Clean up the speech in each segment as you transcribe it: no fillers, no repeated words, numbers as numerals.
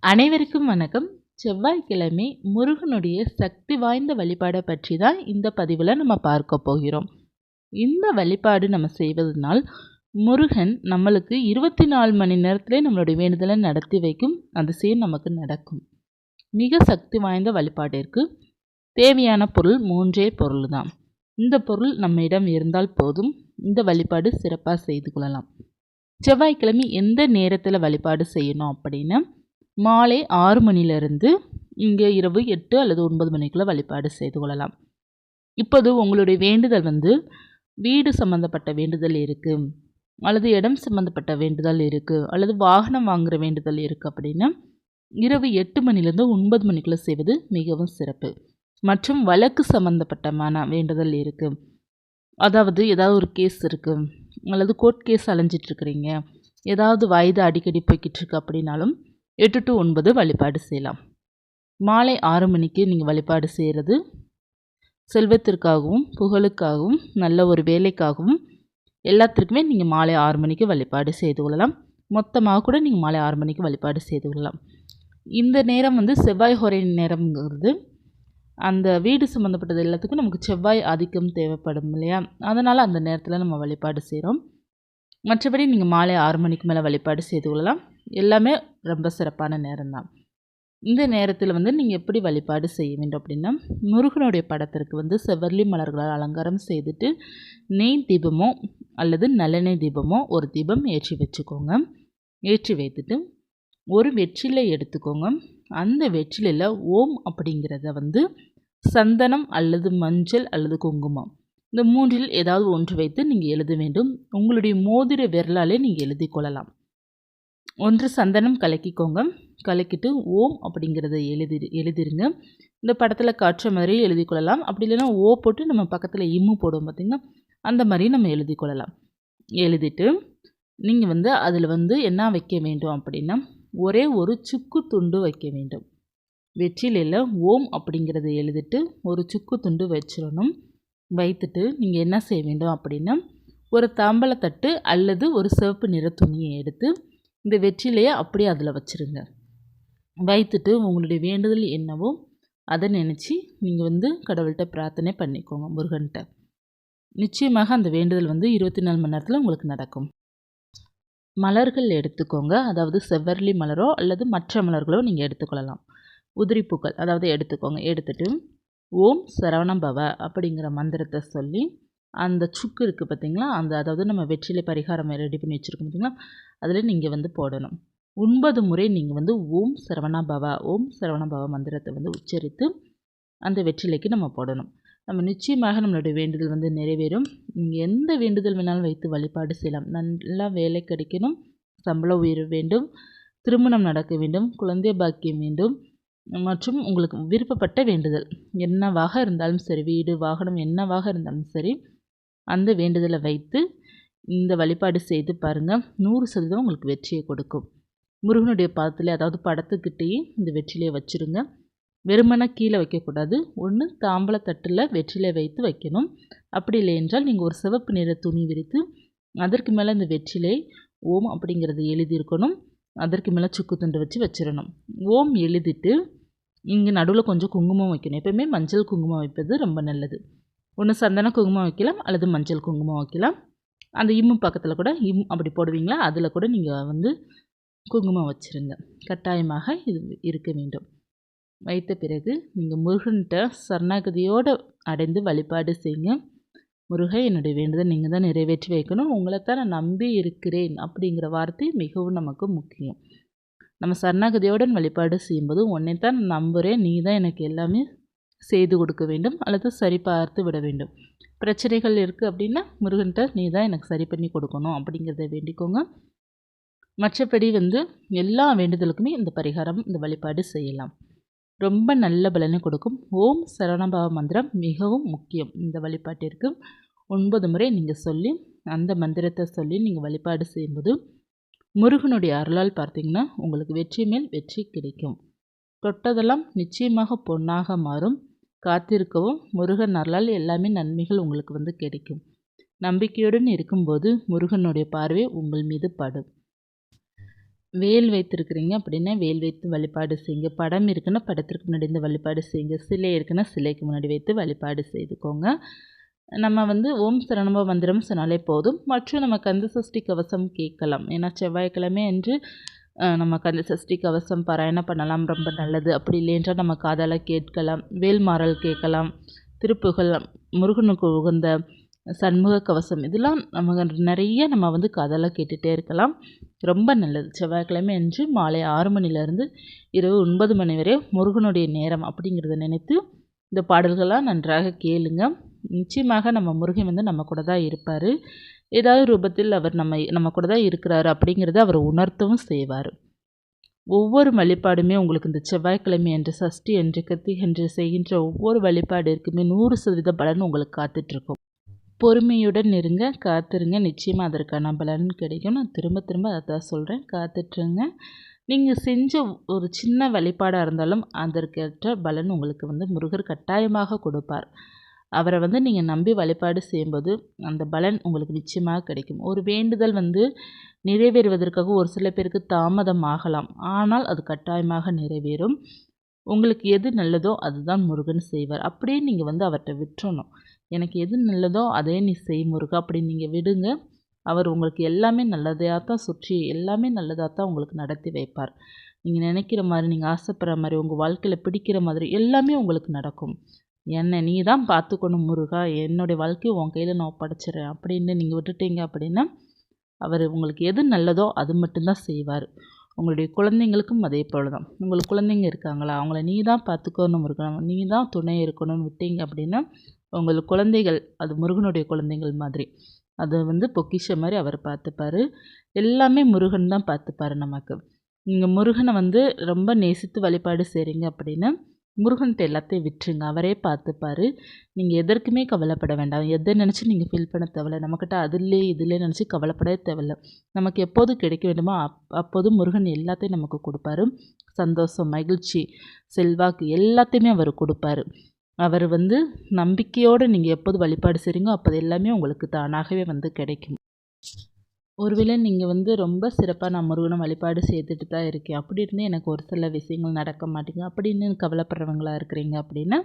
அனைவருக்கும் வணக்கம். செவ்வாய்க்கிழமை முருகனுடைய சக்தி வாய்ந்த வழிபாடை பற்றி தான் இந்த பதிவில் நம்ம பார்க்க போகிறோம். இந்த வழிபாடு நம்ம செய்வதனால் முருகன் நம்மளுக்கு 24 மணி நேரத்திலே நம்மளுடைய வேண்டுதலை நடத்தி வைக்கும் அதிசயம் நமக்கு நடக்கும். மிக சக்தி வாய்ந்த வழிபாட்டிற்கு தேவையான பொருள் 3 பொருள் தான். இந்த பொருள் நம்மிடம் இருந்தால் போதும், இந்த வழிபாடு சிறப்பாக செய்து கொள்ளலாம். செவ்வாய்க்கிழமை எந்த நேரத்தில் வழிபாடு செய்யணும் அப்படின்னா, மாலை 6 மணிலிருந்து இங்கே இரவு 8 அல்லது 9 மணிக்குள்ளே வழிபாடு செய்து கொள்ளலாம். இப்போது உங்களுடைய வேண்டுதல் வீடு சம்மந்தப்பட்ட வேண்டுதல் இருக்குது, அல்லது இடம் சம்மந்தப்பட்ட வேண்டுதல் இருக்குது, அல்லது வாகனம் வாங்குகிற வேண்டுதல் இருக்குது அப்படின்னா இரவு 8 மணிலேருந்து 9 மணிக்குள்ளே செய்வது மிகவும் சிறப்பு. மற்றும் வழக்கு சம்மந்தப்பட்டமான வேண்டுதல் இருக்குது, அதாவது ஏதாவது ஒரு கேஸ் இருக்குது, அல்லது கோர்ட் கேஸ் அலைஞ்சிட்ருக்கிறீங்க, ஏதாவது வயது அடிக்கடி போய்கிட்டு இருக்கு அப்படின்னாலும் 8 to 9 வழிபாடு செய்யலாம். மாலை 6 மணிக்கு நீங்கள் வழிபாடு செய்கிறது செல்வத்திற்காகவும் புகழுக்காகவும் நல்ல ஒரு வேலைக்காகவும் எல்லாத்திற்குமே நீங்கள் மாலை 6 மணிக்கு வழிபாடு செய்து கொள்ளலாம். மொத்தமாக கூட நீங்கள் மாலை 6 மணிக்கு வழிபாடு செய்து கொள்ளலாம். இந்த நேரம் செவ்வாய் ஹோரை நேரம்ங்கிறது அந்த வீடு சம்மந்தப்பட்டது எல்லாத்துக்கும் நமக்கு செவ்வாய் ஆதிக்கம் தேவைப்படும் இல்லையா, அதனால் அந்த நேரத்தில் நம்ம வழிபாடு செய்கிறோம். மற்றபடி நீங்கள் மாலை 6 மணிக்கு மேலே வழிபாடு செய்து கொள்ளலாம். எல்லாமே ரொம்ப சிறப்பான நேரம்தான். இந்த நேரத்தில் நீங்கள் எப்படி வழிபாடு செய்ய வேண்டும் அப்படின்னா, முருகனுடைய படத்திற்கு செவ்வரளி மலர்களால் அலங்காரம் செய்துட்டு நெய் தீபமோ அல்லது நல்லெண்ணெய் தீபமோ ஒரு தீபம் ஏற்றி வச்சுக்கோங்க. ஏற்றி வைத்துட்டு ஒரு வெற்றிலை எடுத்துக்கோங்க. அந்த வெற்றிலையில் ஓம் அப்படிங்கிறத சந்தனம் அல்லது மஞ்சள் அல்லது குங்குமம், இந்த மூன்றில் ஏதாவது ஒன்று வைத்து நீங்கள் எழுத வேண்டும். உங்களுடைய மோதிர விரலாலே நீங்கள் எழுதி கொள்ளலாம். ஒன்று சந்தனம் கலக்கிக்கோங்க. கலக்கிட்டு ஓம் அப்படிங்கிறத எழுதிருங்க. இந்த படத்தில் காட்டுற மாதிரி எழுதி கொள்ளலாம். அப்படி இல்லைன்னா ஓ போட்டு நம்ம பக்கத்தில் இம்மு போடுவோம் பார்த்திங்கன்னா, அந்த மாதிரி நம்ம எழுதி கொள்ளலாம். எழுதிட்டு நீங்கள் அதில் என்ன வைக்க வேண்டும் அப்படின்னா, ஒரே ஒரு சுக்கு துண்டு வைக்க வேண்டும். வெற்றிலையில் ஓம் அப்படிங்கிறத எழுதிட்டு ஒரு சுக்கு துண்டு வச்சிடணும். வைத்துட்டு நீங்கள் என்ன செய்ய வேண்டும் அப்படின்னா, ஒரு தாம்பலத்தட்டு அல்லது ஒரு சிவப்பு நிற துணியை எடுத்து இந்த வெற்றிலையை அப்படியே அதில் வச்சுருங்க. வைத்துட்டு உங்களுடைய வேண்டுதல் என்னவோ அதை நினச்சி நீங்கள் கடவுள்கிட்ட பிரார்த்தனை பண்ணிக்கோங்க, முருகன்கிட்ட. நிச்சயமாக அந்த வேண்டுதல் 24 மணி நேரத்தில் உங்களுக்கு நடக்கும். மலர்கள் எடுத்துக்கோங்க. அதாவது செவ்வரளி மலரோ அல்லது மற்ற மலர்களோ நீங்கள் எடுத்துக்கொள்ளலாம். உதிரிப்பூக்கள் அதாவது எடுத்துக்கோங்க. எடுத்துட்டு ஓம் சரவணபவ அப்படிங்கிற மந்திரத்தை சொல்லி அந்த சுக்கு இருக்குது பார்த்திங்களா, அதாவது நம்ம வெற்றிலை பரிகாரம் ரெடி பண்ணி வச்சுருக்கோம் பார்த்திங்களா, அதில் நீங்கள் போடணும். 9 முறை நீங்கள் ஓம் சரவணபவ ஓம் சரவணபவ மந்திரத்தை உச்சரித்து அந்த வெற்றிலைக்கு நம்ம போடணும். நம்ம நிச்சயமாக நம்மளுடைய வேண்டுதல் நிறைவேறும். நீங்கள் எந்த வேண்டுதல் வேணாலும் வைத்து வழிபாடு செய்யலாம். நல்லா வேலை கிடைக்கணும், சம்பள உயர்வு வேண்டும், திருமணம் நடக்க வேண்டும், குழந்தை பாக்கியம் வேண்டும், மற்றும் உங்களுக்கு விருப்பப்பட்ட வேண்டுதல் என்னவாக இருந்தாலும் சரி, வீடு வாகனம் என்னவாக இருந்தாலும் சரி, அந்த வேண்டுதலை வைத்து இந்த வழிபாடு செய்து பாருங்கள். 100% உங்களுக்கு வெற்றியை கொடுக்கும். முருகனுடைய பாதத்தில் அதாவது படத்துக்கிட்டேயே இந்த வெற்றிலையை வச்சுருங்க. வெறுமனை கீழே வைக்கக்கூடாது. ஒன்று தாம்பலத்தட்டில் வெற்றிலை வைத்து வைக்கணும். அப்படி இல்லை என்றால் நீங்கள் ஒரு சிவப்பு நிற துணி விரித்து அதற்கு மேலே இந்த வெற்றிலை ஓம் அப்படிங்கிறது எழுதியிருக்கணும். அதற்கு மேலே சுக்கு துண்டு வச்சு வச்சிடணும். ஓம் எழுதிட்டு இங்கே நடுவில் கொஞ்சம் குங்குமம் வைக்கணும். எப்போயுமே மஞ்சள் குங்குமம் வைப்பது ரொம்ப நல்லது. ஒன்று சந்தன குங்குமம் வைக்கலாம் அல்லது மஞ்சள் குங்குமம் வைக்கலாம். அந்த இம்மு பக்கத்தில் கூட அப்படி போடுவீங்களா, அதில் கூட நீங்கள் குங்குமம் வச்சுருங்க. கட்டாயமாக இது இருக்க வேண்டும். வைத்த பிறகு நீங்கள் முருகன்கிட்ட சரணாகதியோடு அடைந்து வழிபாடு செய்யுங்க. முருகன் என்னுடைய வேண்டுதல் நீங்கள் தான் நிறைவேற்றி வைக்கணும், உங்களை தான் நான் நம்பி இருக்கிறேன் அப்படிங்கிற வார்த்தை மிகவும் நமக்கு முக்கியம். நம்ம சரணாகதியோடன் வழிபாடு செய்யும்போது உன்னை தான் நம்புகிறேன், நீ தான் எனக்கு எல்லாமே செய்து கொடுக்க வேண்டும் அல்லது சரி பார்த்து விட வேண்டும். பிரச்சனைகள் இருக்குது அப்படின்னா முருகன்கிட்ட நீ தான் எனக்கு சரி பண்ணி கொடுக்கணும் அப்படிங்கிறத வேண்டிக்கோங்க. மற்றபடி எல்லா வேண்டுதலுக்குமே இந்த பரிகாரம் இந்த வழிபாடு செய்யலாம். ரொம்ப நல்ல பலனை கொடுக்கும். ஓம் சரவணபவ மந்திரம் மிகவும் முக்கியம். இந்த வழிபாட்டிற்கு 9 முறை நீங்கள் சொல்லி அந்த மந்திரத்தை சொல்லி நீங்கள் வழிபாடு செய்யும்போது முருகனுடைய அருளால் பார்த்திங்கன்னா உங்களுக்கு வெற்றி மேல் வெற்றி கிடைக்கும். தொட்டதெல்லாம் நிச்சயமாக பொன்னாக மாறும். காத்திருக்கவும், முருகன் அருளால் எல்லாமே நன்மைகள் உங்களுக்கு கிடைக்கும். நம்பிக்கையுடன் இருக்கும்போது முருகனுடைய பார்வை உங்கள் மீது படும். வேல் வைத்திருக்கிறீங்க அப்படின்னா வேல் வைத்து வழிபாடு செய்யுங்க. படம் இருக்குன்னா படத்திற்கு முன்னாடி இந்த வழிபாடு செய்யுங்க. சிலை இருக்குன்னா சிலைக்கு முன்னாடி வைத்து வழிபாடு செய்துக்கோங்க. நம்ம வந்து ஓம் சரவணபவ மந்திரம் சொன்னாலே போதும். மற்றும் நம்ம கந்த சஷ்டி கவசம் கேட்கலாம். ஏன்னா செவ்வாய்க்கிழமை அன்று நம்ம கந்த சஷ்டி கவசம் பாராயணம் பண்ணலாம், ரொம்ப நல்லது. அப்படி இல்லையென்றால் நம்ம காதால் கேட்கலாம். வேல்மாறல் கேட்கலாம். திருப்புகழ், முருகனுக்கு உகந்த சண்முக கவசம், இதெல்லாம் நிறைய நம்ம வந்து காதால் கேட்டுகிட்டே இருக்கலாம். ரொம்ப நல்லது. செவ்வாய்க்கிழமை அன்று மாலை 6 மணிலேருந்து இரவு 9 மணி வரை முருகனுடைய நேரம் அப்படிங்கிறத நினைத்து இந்த பாடல்கள்லாம் நன்றாக கேளுங்க. நிச்சயமாக நம்ம முருகன் வந்து நம்ம கூட தான் இருப்பார். ஏதாவது ரூபத்தில் அவர் நம்ம கூட தான் இருக்கிறாரு அப்படிங்கிறத அவர் உணர்த்தவும் செய்வார். ஒவ்வொரு வழிபாடுமே உங்களுக்கு இந்த செவ்வாய்க்கிழமை என்று, சஷ்டி என்று, கிருத்திகை என்று செய்கின்ற ஒவ்வொரு வழிபாடிற்குமே 100% பலன் உங்களுக்கு காத்துட்ருக்கும். பொறுமையுடன் இருங்க, காத்துருங்க. நிச்சயமாக அதற்கான பலன் கிடைக்கும். நான் திரும்ப திரும்ப அதை தான் சொல்கிறேன், காத்துட்ருங்க. நீங்கள் செஞ்ச ஒரு சின்ன வழிபாடாக இருந்தாலும் அதற்கேற்ற பலன் உங்களுக்கு வந்து முருகர் கட்டாயமாக கொடுப்பார். அவரை வந்து நீங்கள் நம்பி வழிபாடு செய்யும்போது அந்த பலன் உங்களுக்கு நிச்சயமாக கிடைக்கும். ஒரு வேண்டுதல் வந்து நிறைவேறுவதற்காக ஒரு சில பேருக்கு தாமதம் ஆகலாம், ஆனால் அது கட்டாயமாக நிறைவேறும். உங்களுக்கு எது நல்லதோ அதுதான் முருகன் செய்வார். அப்படியே நீங்கள் வந்து அவர்கிட்ட விட்டுறணும். எனக்கு எது நல்லதோ அதே நீ செய் முருகா அப்படின்னு நீங்கள் விடுங்க. அவர் உங்களுக்கு எல்லாமே நல்லதாக தான் சுற்றி எல்லாமே நல்லதாக தான் உங்களுக்கு நடத்தி வைப்பார். நீங்கள் நினைக்கிற மாதிரி, நீங்கள் ஆசைப்படுற மாதிரி, உங்கள் வாழ்க்கையில் பிடிக்கிற மாதிரி எல்லாமே உங்களுக்கு நடக்கும். என்னை நீ தான் பார்த்துக்கணும் முருகா, என்னுடைய வாழ்க்கையை உன் கையில் நான் ஒப்படைச்சிட்றேன் அப்படின்னு நீங்கள் விட்டுட்டீங்க அப்படின்னா அவர் உங்களுக்கு எது நல்லதோ அது மட்டும்தான் செய்வார். உங்களுடைய குழந்தைங்களுக்கும் அதே போல் தான். உங்களுக்கு குழந்தைங்க இருக்காங்களா, அவங்கள நீ தான் பார்த்துக்கணும் முருகன், நீ தான் துணை இருக்கணும்னு விட்டீங்க அப்படின்னா உங்களுக்கு குழந்தைகள் அது முருகனுடைய குழந்தைகள் மாதிரி, அது வந்து பொக்கிஷம் மாதிரி அவர் பார்த்துப்பார். எல்லாமே முருகன் தான் பார்த்துப்பார் நமக்கு. நீங்கள் முருகனை வந்து ரொம்ப நேசித்து வழிபாடு செய்கிறீங்க அப்படின்னா முருகன்கிட்ட எல்லாத்தையும் விட்டுருங்க, அவரே பார்த்துப்பார். நீங்கள் எதற்குமே கவலைப்பட வேண்டாம். எதை நினச்சி நீங்கள் ஃபீல் பண்ண தேவையில்ல. நம்மக்கிட்ட அதிலே இதிலே நினச்சி கவலைப்படவே தேவையில்ல. நமக்கு எப்போது கிடைக்க வேண்டுமோ அப்போது முருகன் எல்லாத்தையும் நமக்கு கொடுப்பாரு. சந்தோஷம், மகிழ்ச்சி, செல்வாக்கு எல்லாத்தையுமே அவர் கொடுப்பாரு. அவர் வந்து நம்பிக்கையோடு நீங்கள் எப்போது வழிபாடு செய்கிறீங்களோ அப்போது எல்லாமே உங்களுக்கு தானாகவே வந்து கிடைக்கும். ஒருவேளை நீங்கள் வந்து ரொம்ப சிறப்பாக நான் முருகனை வழிபாடு செய்துட்டு தான் இருக்கேன், அப்படி இருந்து எனக்கு ஒரு சில விஷயங்கள் நடக்க மாட்டேங்குது அப்படின்னு கவலைப்படுறவங்களா இருக்கிறீங்க அப்படின்னா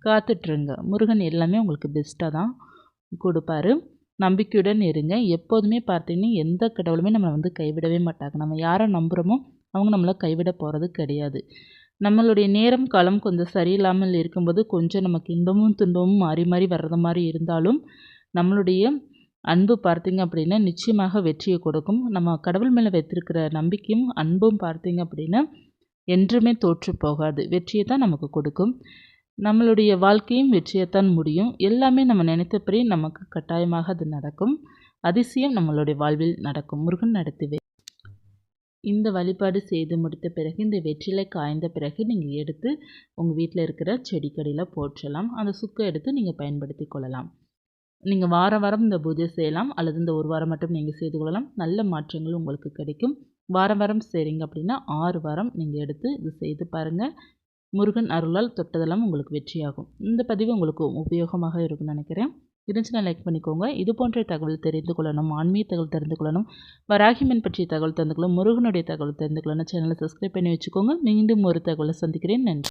காத்துட்ருங்க. முருகன் எல்லாமே உங்களுக்கு பெஸ்ட்டாக தான் கொடுப்பாரு. நம்பிக்கையுடன் இருங்க. எப்போதுமே பார்த்தீங்கன்னா எந்த கடவுளுமே நம்மளை வந்து கைவிடவே மாட்டாங்க. நம்ம யாரை நம்புகிறோமோ அவங்க நம்மளை கைவிட போகிறது கிடையாது. நம்மளுடைய நேரம் காலம் கொஞ்சம் சரியில்லாமல் இருக்கும்போது கொஞ்சம் நமக்கு இன்பமும் துன்பமும் மாறி மாறி வர்றது மாதிரி இருந்தாலும் நம்மளுடைய அன்பு பார்த்தீங்க அப்படின்னா நிச்சயமாக வெற்றியை கொடுக்கும். நம்ம கடவுள் மேலே வைத்திருக்கிற நம்பிக்கையும் அன்பும் பார்த்தீங்க அப்படின்னா என்றுமே தோற்று போகாது, வெற்றியை தான் நமக்கு கொடுக்கும். நம்மளுடைய வாழ்க்கையும் வெற்றியைத்தான் முடியும். எல்லாமே நம்ம நினைத்தபடி நமக்கு கட்டாயமாக அது நடக்கும். அதிசயம் நம்மளுடைய வாழ்வில் நடக்கும். முருகன் நடத்துவே. இந்த வழிபாடு செய்து முடித்த பிறகு இந்த வெற்றிலை காய்ந்த பிறகு நீங்கள் எடுத்து உங்கள் வீட்டில் இருக்கிற செடிக்கடியில் போற்றலாம். அந்த சுக்கை எடுத்து நீங்கள் பயன்படுத்தி கொள்ளலாம். நீங்கள் வாரம் வாரம் இந்த பூஜை செய்யலாம், அல்லது இந்த ஒரு வாரம் மட்டும் நீங்கள் செய்து கொள்ளலாம். நல்ல மாற்றங்கள் உங்களுக்கு கிடைக்கும். வாரம் வாரம் செய்கிறீங்க அப்படின்னா 6 வாரம் நீங்கள் எடுத்து இது செய்து பாருங்கள். முருகன் அருளால் தொட்டதெல்லாம் உங்களுக்கு வெற்றியாகும். இந்த பதிவு உங்களுக்கு உபயோகமாக இருக்கும்னு நினைக்கிறேன். இருந்துச்சுன்னா லைக் பண்ணிக்கோங்க. இது போன்ற தகவல் தெரிந்து கொள்ளணும், ஆன்மீக தகவல் தெரிந்து கொள்ளணும், வராகிமன் பற்றிய தகவல் தெரிந்து கொள்ளணும், முருகனுடைய தகவல் தெரிந்து கொள்ளணும், சேனலை சப்ஸ்கிரைப் பண்ணி வச்சுக்கோங்க. மீண்டும் ஒரு தகவலை சந்திக்கிறேன். நன்றி.